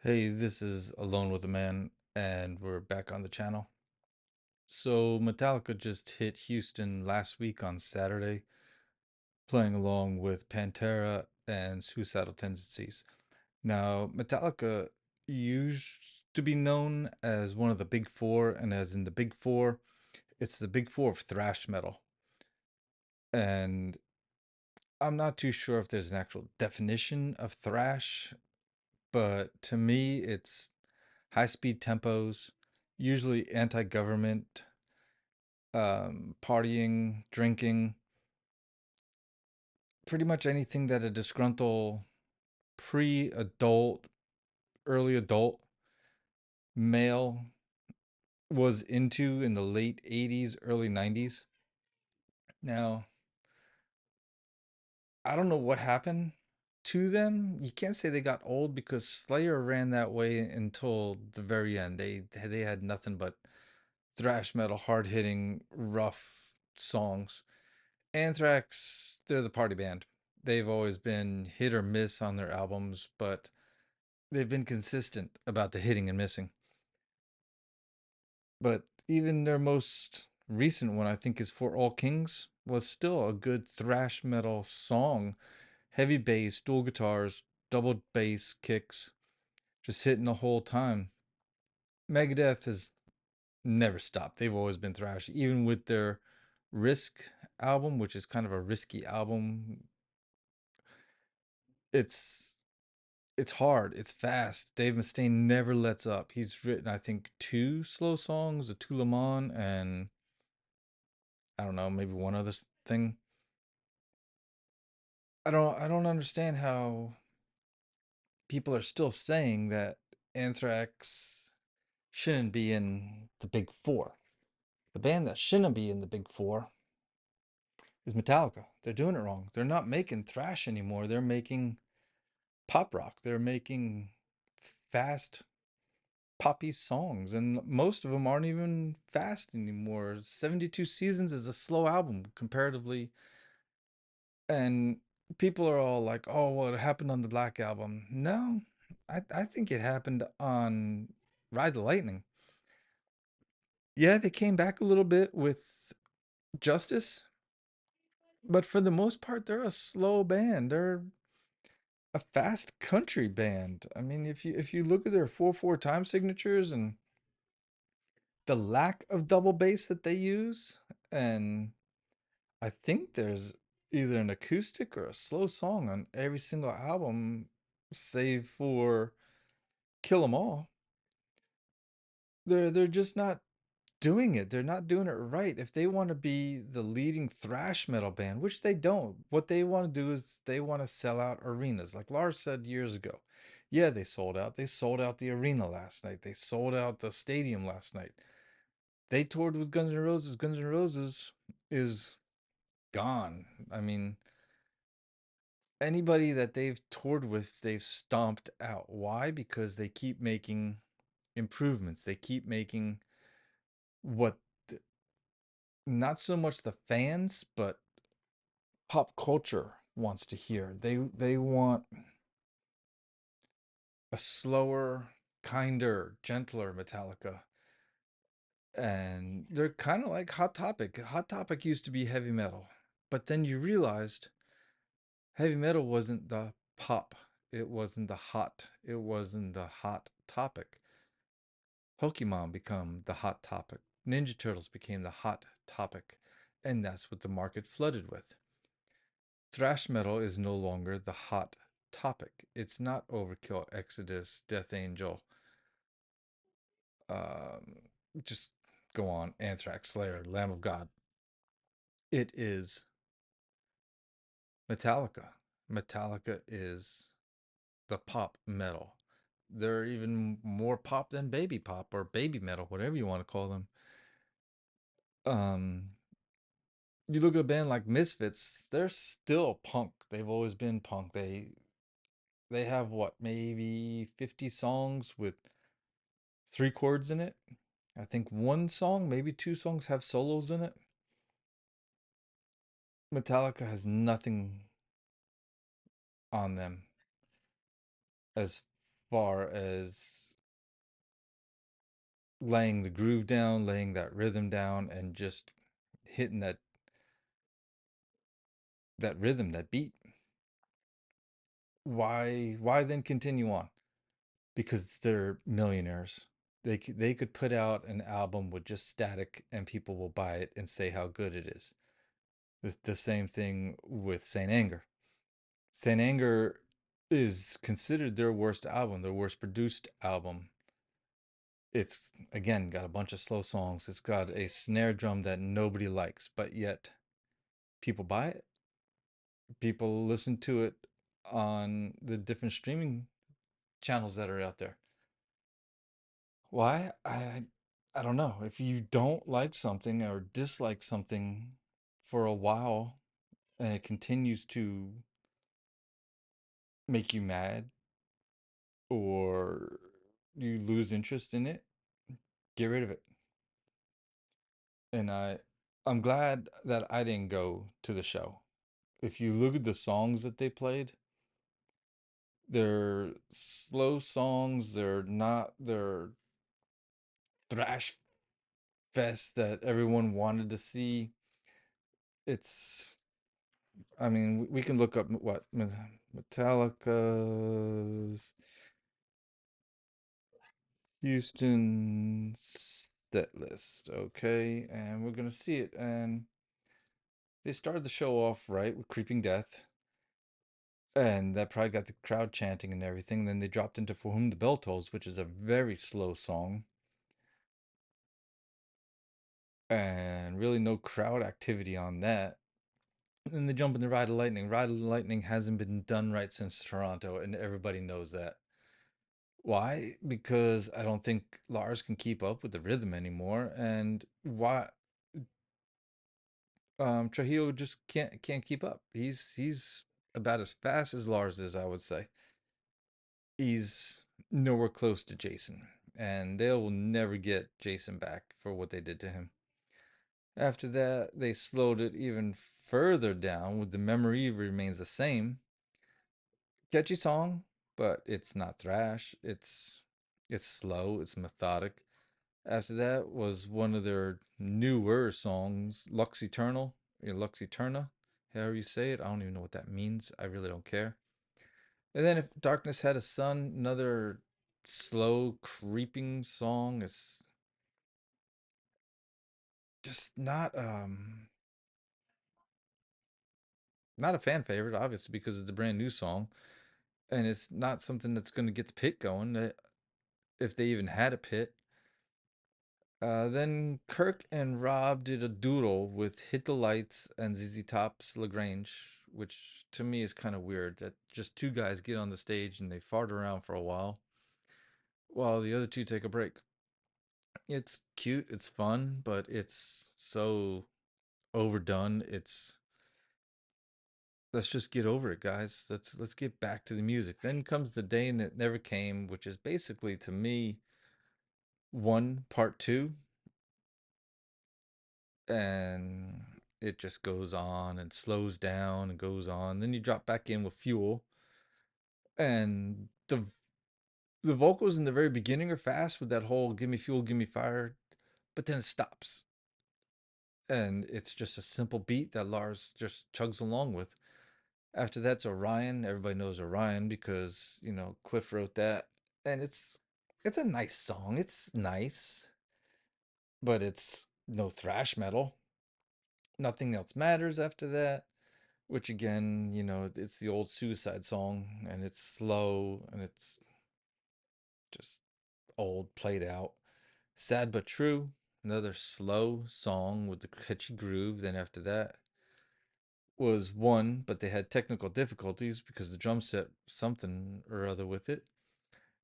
Hey, this is Alone with a Man, and we're back on the channel. So, Metallica just hit Houston last week on Saturday, playing along with Pantera and Suicidal Tendencies. Now, Metallica used to be known as one of the big four, and as in the big four, it's the big four of thrash metal. And I'm not too sure if there's an actual definition of thrash, but to me, it's high speed tempos, usually anti government, partying, drinking, pretty much anything that a disgruntled pre adult, early adult male was into in the late 80s, early 90s. Now, I don't know what happened to them. You can't say they got old because Slayer ran that way until the very end. They had nothing but thrash metal, hard hitting, rough songs. Anthrax, they're the party band. They've always been hit or miss on their albums, but they've been consistent about the hitting and missing. But even their most recent one, I think, is For All Kings, was still a good thrash metal song. Heavy bass, dual guitars, double bass kicks, just hitting the whole time. Megadeth has never stopped. They've always been thrash, even with their Risk album, which is kind of a risky album. It's it's hard. It's fast. Dave Mustaine never lets up. He's written, I think, two slow songs, the Tu Le Monde, and I don't know, maybe one other thing. I don't understand how people are still saying that Anthrax shouldn't be in the big four. The band that shouldn't be in the big four is Metallica. They're doing it wrong. They're not making thrash anymore. They're making pop rock. They're making fast poppy songs, and most of them aren't even fast anymore. 72 Seasons is a slow album comparatively, and people are all like, oh, well, it happened on the Black Album. No, I think it happened on Ride the Lightning. Yeah, they came back a little bit with Justice, but for the most part, they're a slow band. They're a fast country band. I mean, if you look at their 4/4 time signatures and the lack of double bass that they use, and I think there's either an acoustic or a slow song on every single album, save for Kill 'Em All. They're just not doing it. They're not doing it right. If they want to be the leading thrash metal band, which they don't, what they want to do is they want to sell out arenas. Like Lars said years ago. Yeah, they sold out. They sold out the arena last night. They sold out the stadium last night. They toured with Guns N' Roses. Guns N' Roses is gone. I mean, anybody that they've toured with, they've stomped out. Why? Because they keep making improvements. They keep making what not so much the fans, but pop culture wants to hear. They want a slower, kinder, gentler Metallica. And they're kind of like Hot Topic. Hot Topic used to be heavy metal, but then you realized heavy metal wasn't the pop. It wasn't the hot. It wasn't the hot topic. Pokemon become the hot topic. Ninja Turtles became the hot topic. And that's what the market flooded with. Thrash metal is no longer the hot topic. It's not Overkill, Exodus, Death Angel. Um, just go on. Anthrax, Slayer, Lamb of God. It is Metallica. Metallica is the pop metal. They're even more pop than baby pop or baby metal, whatever you want to call them. Um, you look at a band like Misfits, they're still punk. They've always been punk. They have what, maybe 50 songs with three chords in it. I think one song, maybe two songs have solos in it. Metallica has nothing on them as far as laying the groove down, laying that rhythm down, and just hitting that rhythm, that beat. Why then continue on? Because they're millionaires. They could put out an album with just static and people will buy it and say how good it is. The same thing with Saint Anger. Saint Anger is considered their worst album, their worst produced album. It's again got a bunch of slow songs. It's got a snare drum that nobody likes, but yet people buy it. People listen to it on the different streaming channels that are out there. Why? I don't know. If you don't like something or dislike something for a while and it continues to make you mad or you lose interest in it, get rid of it. And I'm glad that I didn't go to the show. If you look at the songs that they played, they're slow songs. They're thrash fest that everyone wanted to see. It's, I mean, we can look up what Metallica's Houston set list, okay, and we're gonna see it. And they started the show off right with Creeping Death, and that probably got the crowd chanting and everything. Then they dropped into For Whom the Bell Tolls, which is a very slow song, and really no crowd activity on that. And then they jump into Ride of Lightning. Ride of Lightning hasn't been done right since Toronto, and everybody knows that. Why? Because I don't think Lars can keep up with the rhythm anymore, and why Trujillo just can't keep up. He's about as fast as Lars is, I would say. He's nowhere close to Jason, and they will never get Jason back for what they did to him. After that, they slowed it even further down with The Memory Remains the Same. Catchy song, but it's not thrash. It's slow, it's methodic. After that was one of their newer songs, Lux Eternal, Lux Eterna, however you say it. I don't even know what that means. I really don't care. And then if Darkness Had a Sun, another slow, creeping song. It's just not a fan favorite, obviously, because it's a brand new song. And it's not something that's going to get the pit going, if they even had a pit. Then Kirk and Rob did a doodle with Hit the Lights and ZZ Top's Lagrange, which to me is kind of weird that just two guys get on the stage and they fart around for a while the other two take a break. It's cute, it's fun, but it's so overdone. It's let's just get over it, guys. Let's get back to the music. Then comes the day that never came, which is basically to me one part two, and it just goes on and slows down and goes on. Then you drop back in with Fuel, and the vocals in the very beginning are fast with that whole "Give me fuel, give me fire," but then it stops, and it's just a simple beat that Lars just chugs along with. After that's Orion. Everybody knows Orion because Cliff wrote that, and it's a nice song. It's nice, but it's no thrash metal. Nothing else matters after that. Which again, it's the old Suicide song, and it's slow and it's just old, played out. Sad but True, another slow song with the catchy groove. Then after that was One, but they had technical difficulties because the drum set something or other with it.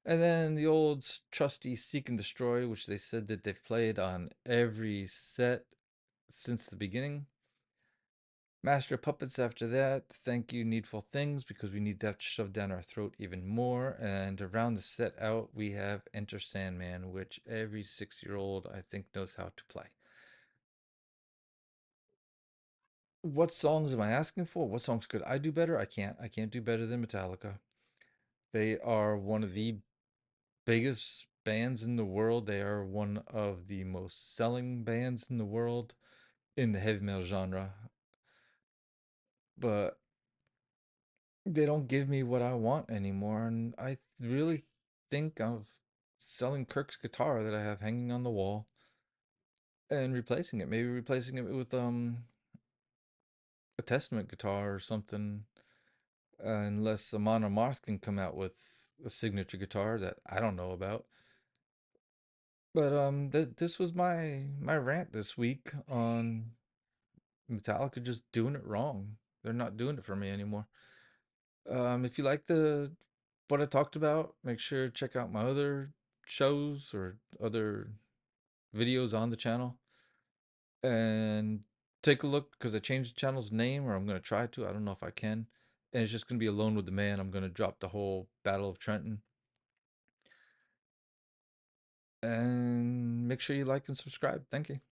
And then the old trusty Seek and Destroy, which they said that they've played on every set since the beginning. Master of Puppets after that. Thank you, Needful Things, because we need that shoved down our throat even more. And around the set out, we have Enter Sandman, which every 6-year old, I think, knows how to play. What songs am I asking for? What songs could I do better? I can't. I can't do better than Metallica. They are one of the biggest bands in the world. They are one of the most selling bands in the world in the heavy metal genre. But they don't give me what I want anymore. And I really think of selling Kirk's guitar that I have hanging on the wall and replacing it. Maybe replacing it with a Testament guitar or something. Unless Amon Amarth can come out with a signature guitar that I don't know about. But this was my rant this week on Metallica just doing it wrong. They're not doing it for me anymore. If you like the what I talked about, make sure to check out my other shows or other videos on the channel and take a look because I changed the channel's name, or I'm gonna try to. I don't know if I can. And it's just gonna be Alone with the Man. I'm gonna drop the whole Battle of Trenton. And make sure you like and subscribe. Thank you.